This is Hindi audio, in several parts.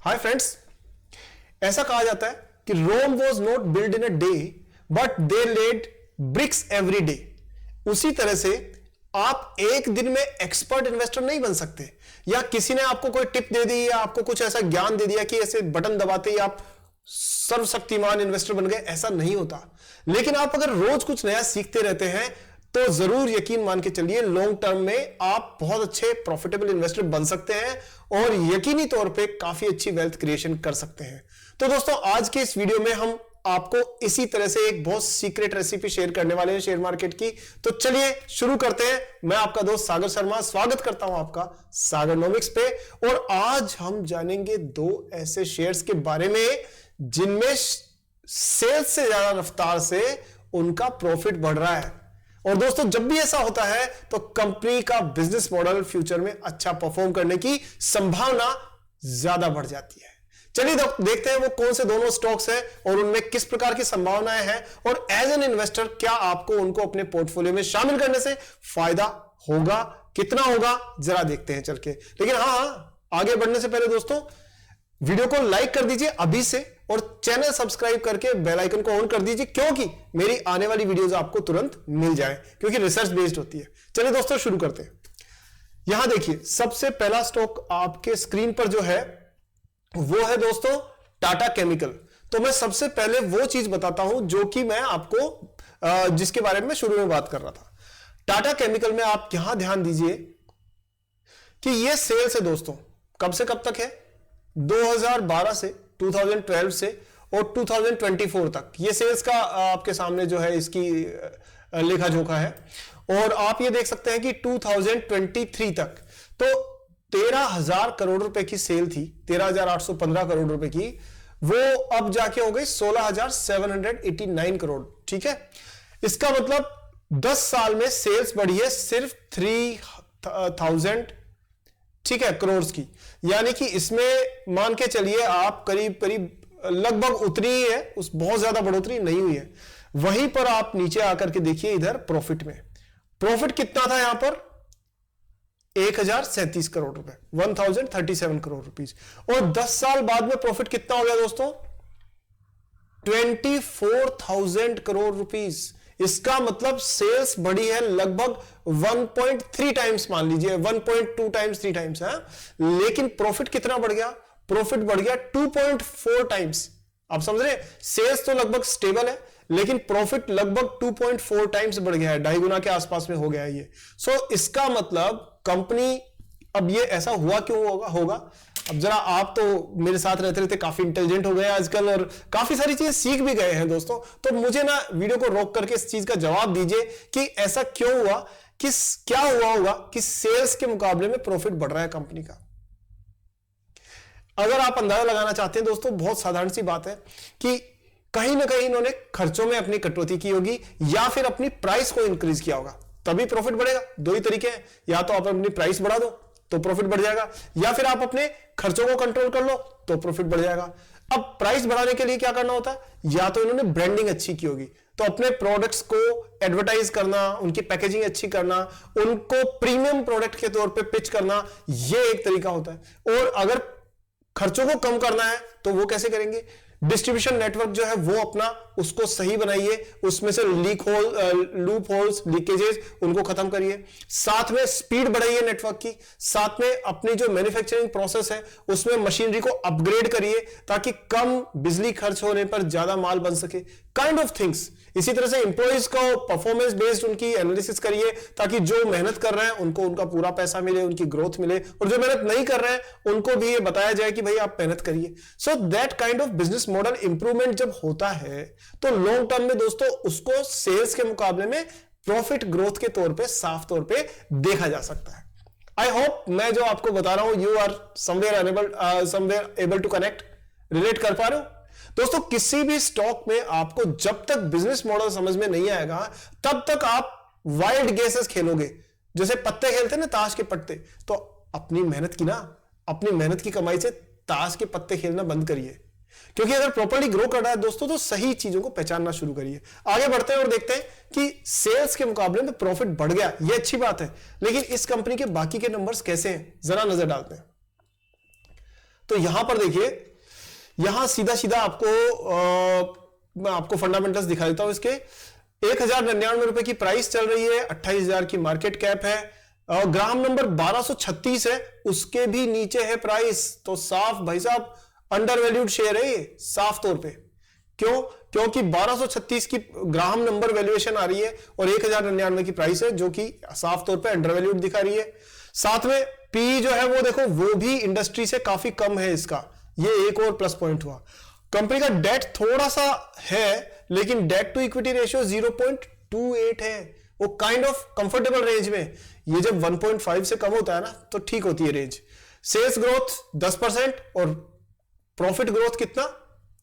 हाय फ्रेंड्स, ऐसा कहा जाता है कि Rome was not build in a day but they laid bricks every day. उसी तरह से आप एक दिन में एक्सपर्ट इन्वेस्टर नहीं बन सकते, या किसी ने आपको कोई टिप दे दी या आपको कुछ ऐसा ज्ञान दे दिया कि ऐसे बटन दबाते ही आप सर्वशक्तिमान इन्वेस्टर बन गए, ऐसा नहीं होता। लेकिन आप अगर रोज कुछ नया सीखते रहते हैं तो जरूर यकीन मान के चलिए लॉन्ग टर्म में आप बहुत अच्छे प्रॉफिटेबल इन्वेस्टर बन सकते हैं और यकीनी तौर पे काफी अच्छी वेल्थ क्रिएशन कर सकते हैं। तो दोस्तों, आज के इस वीडियो में हम आपको इसी तरह से एक बहुत सीक्रेट रेसिपी शेयर करने वाले हैं शेयर मार्केट की। तो चलिए शुरू करते हैं। मैं आपका दोस्त सागर शर्मा स्वागत करता हूं आपका सागरनोमिक्स पे, और आज हम जानेंगे दो ऐसे शेयर्स के बारे में जिनमें सेल्स से ज्यादा रफ्तार से उनका प्रॉफिट बढ़ रहा है। और दोस्तों, जब भी ऐसा होता है तो कंपनी का बिजनेस मॉडल फ्यूचर में अच्छा परफॉर्म करने की संभावना ज्यादा बढ़ जाती है। चलिए देखते हैं वो कौन से दोनों स्टॉक्स हैं और उनमें किस प्रकार की संभावनाएं हैं, और एज एन इन्वेस्टर क्या आपको उनको अपने पोर्टफोलियो में शामिल करने से फायदा होगा, कितना होगा, जरा देखते हैं चल के। लेकिन आगे बढ़ने से पहले दोस्तों, वीडियो को लाइक कर दीजिए अभी से और चैनल सब्सक्राइब करके बेल आइकन को ऑन कर दीजिए, क्योंकि मेरी आने वाली वीडियोस आपको तुरंत मिल जाए, क्योंकि रिसर्च बेस्ड होती है। चलिए दोस्तों शुरू करते हैं। यहां देखिए, सबसे पहला स्टॉक आपके स्क्रीन पर जो है वो है दोस्तों टाटा केमिकल। तो मैं सबसे पहले वो चीज बताता हूं जो कि मैं आपको जिसके बारे में शुरू में बात कर रहा था। टाटा केमिकल में आप यहां ध्यान दीजिए कि ये सेल्स है दोस्तों, कब से कब तक है? 2012 से 2012 से और 2024 तक ये सेल्स का आपके सामने जो है इसकी लेखा जोखा है। और आप ये देख सकते हैं कि 2023 तक तो 13,000 करोड़ रुपए की सेल थी, 13,815 करोड़ रुपए की, वो अब जाके हो गई 16,789 करोड़। ठीक है, इसका मतलब 10 साल में सेल्स बढ़ी है सिर्फ 3,000 ठीक है करोड़ की, यानी कि इसमें मान के चलिए आप करीब करीब लगभग उतनी ही है, उस बहुत ज्यादा बढ़ोतरी नहीं हुई है। वहीं पर आप नीचे आकर के देखिए, इधर प्रॉफिट में प्रॉफिट कितना था यहां पर? 1,037 करोड़ रुपए, 1,037 करोड़ रुपीस। और 10 साल बाद में प्रॉफिट कितना हो गया दोस्तों? 24,000 करोड़ रुपीस। इसका मतलब सेल्स बढ़ी है लगभग 1.3 टाइम्स, मान लीजिए 1.2 टाइम्स, 3 टाइम्स है। लेकिन प्रॉफिट कितना बढ़ गया? प्रॉफिट बढ़ गया 2.4 टाइम्स। आप समझ रहे हैं, सेल्स तो लगभग स्टेबल है लेकिन प्रॉफिट लगभग 2.4 टाइम्स बढ़ गया है, 2.5 गुना के आसपास में हो गया है ये। सो इसका मतलब कंपनी, अब ये ऐसा हुआ क्यों होगा? अब जरा आप तो मेरे साथ रहते रहते काफी इंटेलिजेंट हो गए आजकल और काफी सारी चीजें सीख भी गए हैं दोस्तों। तो मुझे ना वीडियो को रोक करके इस चीज का जवाब दीजिए कि ऐसा क्यों हुआ, क्या हुआ होगा कि सेल्स के मुकाबले में प्रॉफिट बढ़ रहा है कंपनी का। अगर आप अंदाजा लगाना चाहते हैं दोस्तों, बहुत साधारण सी बात है कि कहीं ना कहीं इन्होंने खर्चों में अपनी कटौती की होगी या फिर अपनी प्राइस को इंक्रीज किया होगा, तभी प्रॉफिट बढ़ेगा। दो ही तरीके हैं, या तो आप अपनी प्राइस बढ़ा दो तो प्रॉफिट बढ़ जाएगा, या फिर आप अपने खर्चों को कंट्रोल कर लो तो प्रॉफिट बढ़ जाएगा। अब प्राइस बढ़ाने के लिए क्या करना होता है? या तो इन्होंने ब्रांडिंग अच्छी की होगी, तो अपने प्रोडक्ट्स को एडवर्टाइज करना, उनकी पैकेजिंग अच्छी करना, उनको प्रीमियम प्रोडक्ट के तौर पे पिच करना, ये एक तरीका होता है। और अगर खर्चों को कम करना है तो वो कैसे करेंगे? डिस्ट्रीब्यूशन नेटवर्क जो है वो अपना उसको सही बनाइए, उसमें से लूप होल्स, लीकेजेस उनको खत्म करिए, साथ में स्पीड बढ़ाइए नेटवर्क की, साथ में अपनी जो मैन्युफैक्चरिंग प्रोसेस है उसमें मशीनरी को अपग्रेड करिए ताकि कम बिजली खर्च होने पर ज्यादा माल बन सके, काइंड ऑफ थिंग्स। इसी तरह से इंप्लॉइज को परफॉर्मेंस बेस्ड उनकी एनालिसिस करिए ताकि जो मेहनत कर रहे हैं उनको उनका पूरा पैसा मिले, उनकी ग्रोथ मिले, और जो मेहनत नहीं कर रहे हैं उनको भी ये बताया जाए कि भाई आप मेहनत करिए। So that kind of business model improvement जब होता है तो लॉन्ग टर्म में दोस्तों उसको सेल्स के मुकाबले में प्रॉफिट ग्रोथ के तौर पे, साफ तौर पे देखा जा सकता है। आई होप मैं जो आपको बता रहा हूं, you are somewhere able to connect, relate कर पा रहे हो दोस्तों। किसी भी स्टॉक में आपको जब तक बिजनेस मॉडल समझ में नहीं आएगा तब तक आप वाइल्ड गेसेस खेलोगे, जैसे पत्ते खेलते हैं ना, ताश के पत्ते। तो अपनी मेहनत की कमाई से ताश के पत्ते खेलना बंद करिए, क्योंकि अगर प्रॉपर्ली ग्रो कर रहा है दोस्तों तो सही चीजों को पहचानना शुरू करिए। आगे बढ़ते हैं और देखते हैं कि सेल्स के मुकाबले में प्रॉफिट बढ़ गया, ये अच्छी बात है, लेकिन इस कंपनी के बाकी के नंबर्स कैसे हैं, जरा नजर डालते हैं। तो यहां पर देखिए, यहां सीधा सीधा मैं आपको फंडामेंटल्स दिखा देता हूं इसके। 1099 रुपए की प्राइस चल रही है, 28,000 की मार्केट कैप है, ग्राम नंबर 1236 है, उसके भी नीचे है प्राइस। तो साफ भाई साहब अंडर वैल्यूड शेयर है ये, साफ तौर पे। क्यों? क्योंकि 1236 की ग्राम नंबर वैल्यूएशन आ रही है और 1099 की प्राइस है, जो कि साफ तौर पे अंडर वैल्यूड दिखा रही है। साथ में पी जो है वो देखो, वो भी इंडस्ट्री से काफी कम है इसका, ये एक और प्लस पॉइंट हुआ। कंपनी का डेट थोड़ा सा है, लेकिन डेट टू इक्विटी रेशियो 0.28 है, वो काइंड ऑफ कंफर्टेबल रेंज में। ये जब 1.5 से कम होता है ना, तो ठीक होती है रेंज। सेल्स ग्रोथ 10% और प्रॉफिट ग्रोथ कितना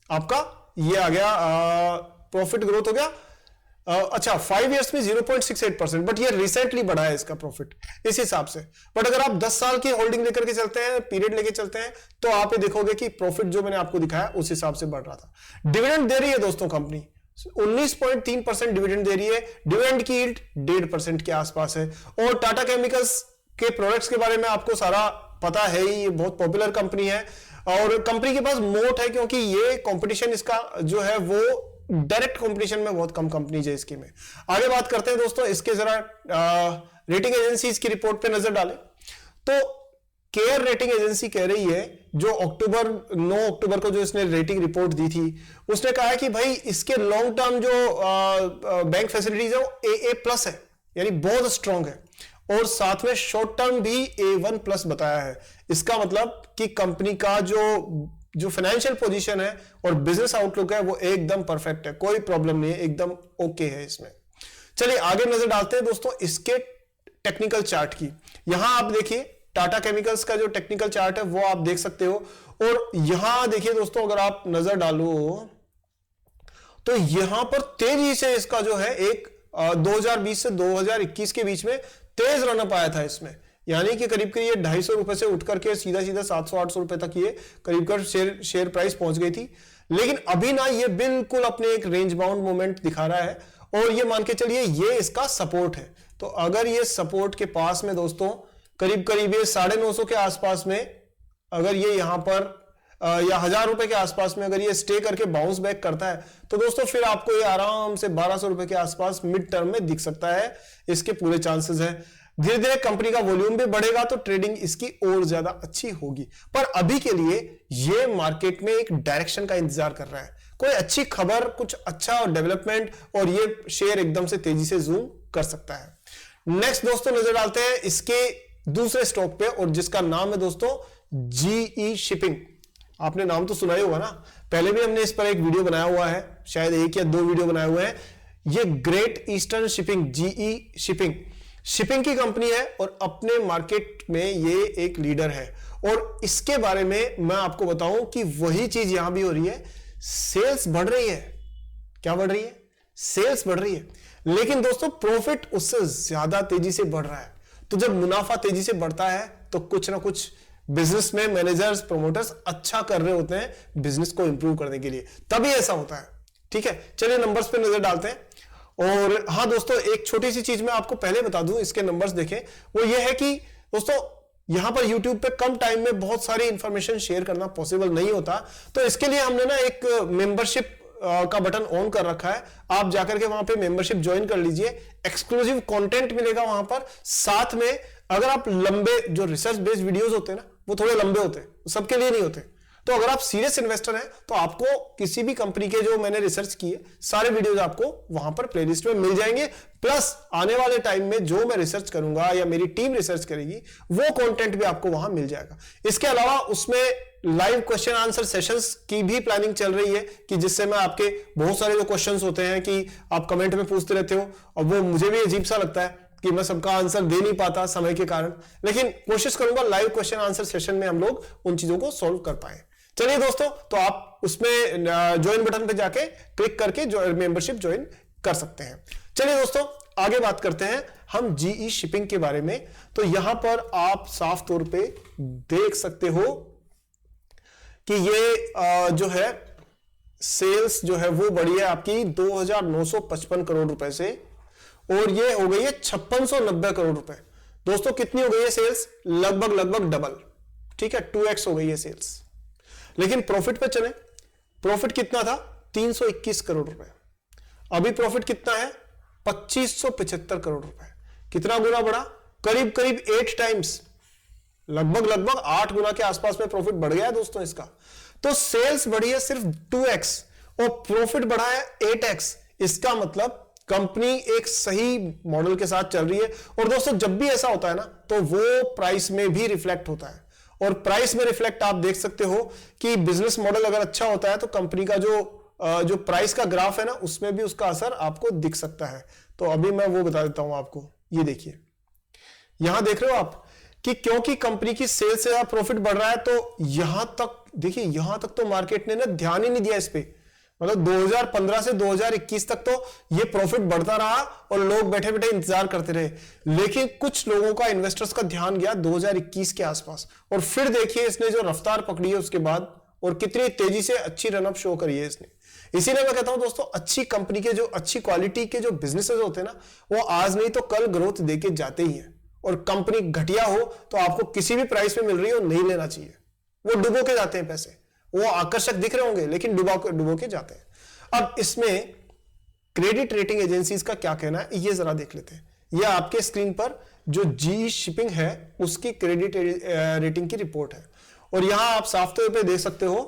आपका, ये आ गया, प्रॉफिट ग्रोथ हो गया, अच्छा 5 इयर्स में 0.68%, बट ये रिसेंटली बढ़ा है इसका प्रॉफिट इस हिसाब से। बट अगर आप 10 साल की होल्डिंग लेकर के चलते हैं, पीरियड लेके चलते हैं, तो आप ये देखोगे कि प्रॉफिट जो मैंने आपको दिखाया उस हिसाब से बढ़ रहा था। डिविडेंड दे रही है दोस्तों कंपनी, 19.3% डिविडेंड दे रही है, डिविडेंड की यील्ड 1.5% के आसपास है। और टाटा केमिकल्स के प्रोडक्ट्स के बारे में आपको सारा पता है ही, ये बहुत पॉपुलर कंपनी है और कंपनी के पास मोट है, क्योंकि ये कंपटीशन इसका जो है वो डायरेक्ट कंपटीशन में बहुत कम कंपनीज है इसकी में। आगे बात करते हैं दोस्तों, इसके जरा रेटिंग एजेंसीज की रिपोर्ट पे नजर डालें तो केयर रेटिंग एजेंसी कह रही है, जो 9 अक्टूबर को जो इसने रेटिंग रिपोर्ट दी थी, उसने कहा है कि भाई इसके लॉन्ग टर्म जो बैंक फैसिलिटीज है वो AA+ है, यानी बहुत स्ट्रांग है, और साथ में शॉर्ट टर्म भी A1+ बताया है। इसका मतलब कि कंपनी का जो फाइनेंशियल पोजीशन है और बिजनेस आउटलुक है वो एकदम परफेक्ट है, कोई प्रॉब्लम नहीं है, एकदम ओके है इसमें। चलिए आगे नजर डालते हैं दोस्तों इसके टेक्निकल चार्ट की। यहां आप देखिए टाटा केमिकल्स का जो टेक्निकल चार्ट है वो आप देख सकते हो, और यहां देखिए दोस्तों, अगर आप नजर डालो तो यहां पर तेजी से इसका जो है एक 2020 से 2021 के बीच में तेज रनअप आया था इसमें, यानी कि करीब करीब 250 रुपए से उठ करके सीधा 700-800 रुपए तक ये करीब शेयर प्राइस पहुंच गई थी। लेकिन अभी ना ये बिल्कुल अपने एक रेंज बाउंड मूवमेंट दिखा रहा है, और ये मान के चलिए ये इसका सपोर्ट है। तो अगर ये सपोर्ट के पास में दोस्तों करीब ये 950 के आसपास में, अगर ये यहां पर या 1000 रुपए के आसपास में अगर ये स्टे करके बाउंस बैक करता है, तो दोस्तों फिर आपको ये आराम से 1200 रुपए के आसपास मिड टर्म में दिख सकता है, इसके पूरे चांसेस हैं। धीरे धीरे कंपनी का वॉल्यूम भी बढ़ेगा तो ट्रेडिंग इसकी और ज्यादा अच्छी होगी, पर अभी के लिए ये मार्केट में एक डायरेक्शन का इंतजार कर रहा है, कोई अच्छी खबर, कुछ अच्छा और डेवलपमेंट, और ये शेयर एकदम से तेजी से जूम कर सकता है। नेक्स्ट दोस्तों नजर डालते हैं इसके दूसरे स्टॉक पे, और जिसका नाम है दोस्तों GE शिपिंग। आपने नाम तो सुना ही होगा ना, पहले भी हमने इस पर एक वीडियो बनाया हुआ है, शायद 1 या 2 वीडियो बनाए हुए हैं। ये great eastern shipping, GE shipping की कंपनी है और अपने मार्केट में ये एक लीडर है। और इसके बारे में मैं आपको बताऊं कि वही चीज यहां भी हो रही है, सेल्स बढ़ रही है। क्या बढ़ रही है? सेल्स बढ़ रही है, लेकिन दोस्तों प्रॉफिट उससे ज्यादा तेजी से बढ़ रहा है। तो जब मुनाफा तेजी से बढ़ता है तो कुछ ना कुछ बिजनेस में मैनेजर्स, प्रमोटर्स अच्छा कर रहे होते हैं बिजनेस को इंप्रूव करने के लिए, तभी ऐसा होता है। ठीक है, चलिए नंबर्स पे नजर डालते हैं। और हाँ दोस्तों, एक छोटी सी चीज मैं आपको पहले बता दूं, इसके नंबर्स देखें, वो ये है कि दोस्तों यहां पर YouTube पे कम टाइम में बहुत सारी इंफॉर्मेशन शेयर करना पॉसिबल नहीं होता, तो इसके लिए हमने ना एक मेंबरशिप का बटन ऑन कर रखा है। आप जाकर के वहां पे मेंबरशिप ज्वाइन कर लीजिए, एक्सक्लूसिव कंटेंट मिलेगा वहां पर। साथ में अगर आप लंबे जो रिसर्च बेस्ड वीडियोस होते हैं ना, वो थोड़े लंबे होते हैं, सबके लिए नहीं होते, तो अगर आप सीरियस इन्वेस्टर हैं तो आपको किसी भी कंपनी के जो मैंने रिसर्च किए सारे वीडियोस आपको वहां पर प्लेलिस्ट में मिल जाएंगे। प्लस आने वाले टाइम में जो मैं रिसर्च करूंगा या मेरी टीम रिसर्च करेगी, वो कंटेंट भी आपको वहां मिल जाएगा। इसके अलावा उसमें लाइव क्वेश्चन आंसर सेशंस की भी प्लानिंग चल रही है, कि जिससे मैं आपके बहुत सारे जो क्वेश्चंस होते हैं कि आप कमेंट में पूछते रहते हो, और वो मुझे भी अजीब सा लगता है कि मैं सबका आंसर दे नहीं पाता समय के कारण, लेकिन कोशिश करूंगा लाइव क्वेश्चन आंसर सेशन में हम लोग उन चीजों को सॉल्व कर पाए। चलिए दोस्तों, तो आप उसमें ज्वाइन बटन पे जाके क्लिक करके मेंबरशिप ज्वाइन कर सकते हैं। चलिए दोस्तों, आगे बात करते हैं हम GE शिपिंग के बारे में। तो यहां पर आप साफ तौर पे देख सकते हो कि ये जो है सेल्स जो है वो बढ़ी है आपकी 2,955 करोड़ रुपए से, और ये हो गई है 5690 करोड़ रुपए। दोस्तों कितनी हो गई है सेल्स? लगभग डबल। ठीक है, 2x हो गई है सेल्स। लेकिन प्रॉफिट पे चले, प्रॉफिट कितना था 321 करोड़ रुपए, अभी प्रॉफिट कितना है 2575 करोड़ रुपए। कितना गुना बढ़ा, करीब करीब 8 टाइम्स, लगभग 8 गुना के आसपास में प्रॉफिट बढ़ गया है दोस्तों इसका। तो सेल्स बढ़ी है सिर्फ 2x और प्रॉफिट बढ़ा है 8x। इसका मतलब कंपनी एक सही मॉडल के साथ चल रही है। और दोस्तों जब भी ऐसा होता है ना तो वो प्राइस में भी रिफ्लेक्ट होता है, और प्राइस में रिफ्लेक्ट आप देख सकते हो कि बिजनेस मॉडल अगर अच्छा होता है तो कंपनी का जो प्राइस का ग्राफ है ना उसमें भी उसका असर आपको दिख सकता है। तो अभी मैं वो बता देता हूं आपको, ये देखिए यहां देख रहे हो आप कि क्योंकि कंपनी की सेल्स से ज्यादा प्रॉफिट बढ़ रहा है, तो यहां तक देखिए, यहां तक तो मार्केट ने ना ध्यान ही नहीं दिया इस पे। मतलब 2015 से 2021 तक तो ये प्रॉफिट बढ़ता रहा और लोग बैठे बैठे इंतजार करते रहे, लेकिन कुछ लोगों का, इन्वेस्टर्स का ध्यान गया 2021 के आसपास, और फिर देखिए इसने जो रफ्तार पकड़ी है उसके बाद, और कितनी तेजी से अच्छी रनअप शो करी है इसने। इसीलिए मैं कहता हूं दोस्तों, अच्छी कंपनी के जो अच्छी क्वालिटी के जो बिजनेसेस होते हैं ना, वो आज नहीं तो कल ग्रोथ देके जाते ही है। और कंपनी घटिया हो तो आपको किसी भी प्राइस में मिल रही हो नहीं लेना चाहिए, वो डुबो के जाते हैं पैसे। वो आकर्षक दिख रहे होंगे लेकिन डुबो के जाते हैं। अब इसमें क्रेडिट रेटिंग एजेंसीज का क्या कहना है ये जरा देख लेते हैं। यह आपके स्क्रीन पर जो जी शिपिंग है उसकी क्रेडिट रेटिंग की रिपोर्ट है, और यहां आप साफ तौर पे देख सकते हो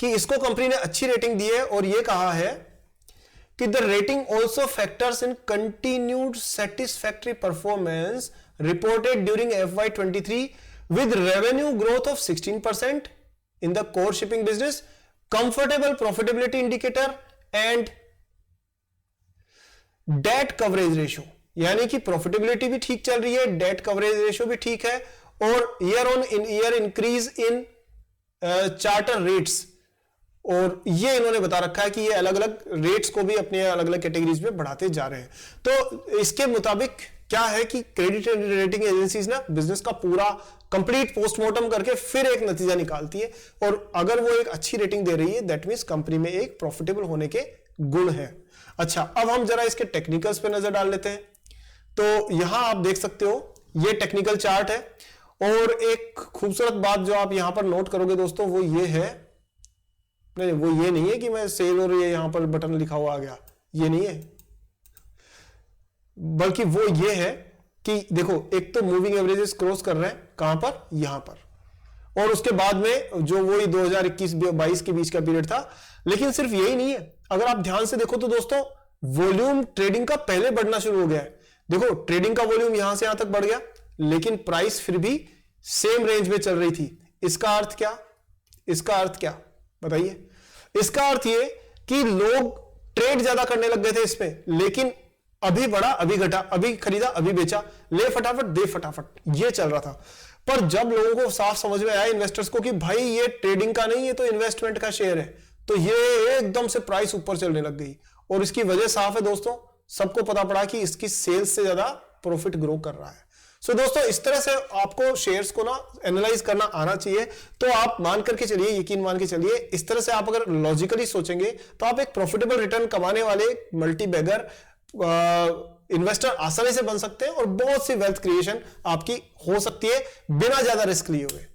कि इसको कंपनी ने अच्छी रेटिंग दी है, और यह कहा है कि the rating also factors in continued satisfactory performance reported during FY23 with revenue growth of 16% in the core shipping business, comfortable profitability indicator and debt coverage ratio, यानी कि प्रॉफिटेबिलिटी भी ठीक चल रही है, डेट कवरेज रेशियो भी ठीक है, और year on year increase in charter rates. और ये इन्होंने बता रखा है कि ये अलग अलग रेट्स को भी अपने अलग अलग कैटेगरीज में बढ़ाते जा रहे हैं। तो इसके मुताबिक क्या है कि क्रेडिट रेटिंग एजेंसीज ना बिजनेस का पूरा कंप्लीट पोस्टमार्टम करके फिर एक नतीजा निकालती है, और अगर वो एक अच्छी रेटिंग दे रही है दैट मींस कंपनी में एक प्रॉफिटेबल होने के गुण है। अच्छा, अब हम जरा इसके टेक्निकल्स पे नजर डाल लेते हैं। तो यहां आप देख सकते हो ये टेक्निकल चार्ट है, और एक खूबसूरत बात जो आप यहां पर नोट करोगे दोस्तों वो ये है, नहीं वो ये नहीं है कि मैं सेल और ये यहां पर बटन लिखा हुआ आ गया, ये नहीं है, बल्कि वो ये है कि देखो एक तो मूविंग एवरेजेस क्रॉस कर रहे हैं कहां पर, यहां पर, और उसके बाद में जो वही 2021-22 के बीच का पीरियड था। लेकिन सिर्फ यही नहीं है, अगर आप ध्यान से देखो तो दोस्तों वॉल्यूम ट्रेडिंग का पहले बढ़ना शुरू हो गया है। देखो ट्रेडिंग का वॉल्यूम यहां से यहां तक बढ़ गया, लेकिन प्राइस फिर भी सेम रेंज में चल रही थी। इसका अर्थ क्या, इसका अर्थ क्या बताइए? इसका अर्थ ये कि लोग ट्रेड ज्यादा करने लग गए थे इसमें, लेकिन अभी बढ़ा अभी घटा, अभी खरीदा अभी बेचा, ले फटाफट दे फटाफट, ये चल रहा था। पर जब लोगों को साफ समझ में आया इन्वेस्टर्स को कि भाई ये ट्रेडिंग का नहीं, ये तो इन्वेस्टमेंट का शेयर है, तो ये एकदम से प्राइस ऊपर चलने लग गई। और इसकी वजह साफ है दोस्तों, सबको पता पड़ा कि इसकी सेल्स से ज्यादा प्रॉफिट ग्रो कर रहा है। सो दोस्तों इस तरह से आपको शेयर्स को ना एनालाइज करना आना चाहिए। तो आप मान करके चलिए, यकीन मान के चलिए, इस तरह से आप अगर लॉजिकली सोचेंगे तो आप एक प्रॉफिटेबल रिटर्न कमाने वाले मल्टी बैगर इन्वेस्टर आसानी से बन सकते हैं, और बहुत सी वेल्थ क्रिएशन आपकी हो सकती है बिना ज्यादा रिस्क लिए हुए।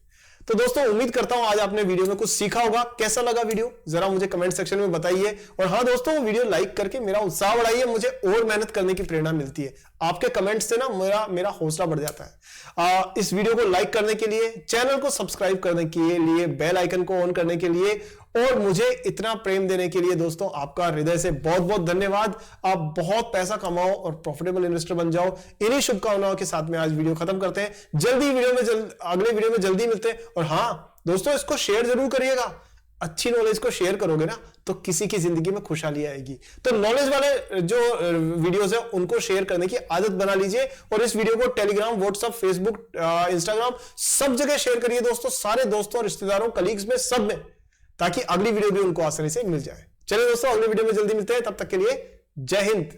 तो दोस्तों उम्मीद करता हूं आज आपने वीडियो में कुछ सीखा होगा। कैसा लगा वीडियो जरा मुझे कमेंट सेक्शन में बताइए, और हाँ दोस्तों वीडियो लाइक करके मेरा उत्साह बढ़ाइए, मुझे और मेहनत करने की प्रेरणा मिलती है। आपके कमेंट से ना मेरा हौसला बढ़ जाता है। इस वीडियो को लाइक करने के लिए, चैनल को सब्सक्राइब करने के लिए, बेल आइकन को ऑन करने के लिए, और मुझे इतना प्रेम देने के लिए दोस्तों आपका हृदय से बहुत बहुत धन्यवाद। आप बहुत पैसा कमाओ और प्रॉफिटेबल इन्वेस्टर बन जाओ। इन्हीं शुभकामनाओं के साथ में आज वीडियो खत्म करते हैं। अगले वीडियो में जल्दी मिलते हैं। और हाँ दोस्तों इसको शेयर जरूर करिएगा, अच्छी नॉलेज को शेयर करोगे ना तो किसी की जिंदगी में खुशहाली आएगी। तो नॉलेज वाले जो वीडियोस है उनको शेयर करने की आदत बना लीजिए, और इस वीडियो को टेलीग्राम, व्हाट्सएप, फेसबुक, इंस्टाग्राम सब जगह शेयर करिए दोस्तों, सारे दोस्तों, रिश्तेदारों, कलीग्स में, सब में, ताकि अगली वीडियो भी उनको आसानी से मिल जाए। चलिए दोस्तों अगले वीडियो में जल्दी मिलते हैं, तब तक के लिए जय हिंद।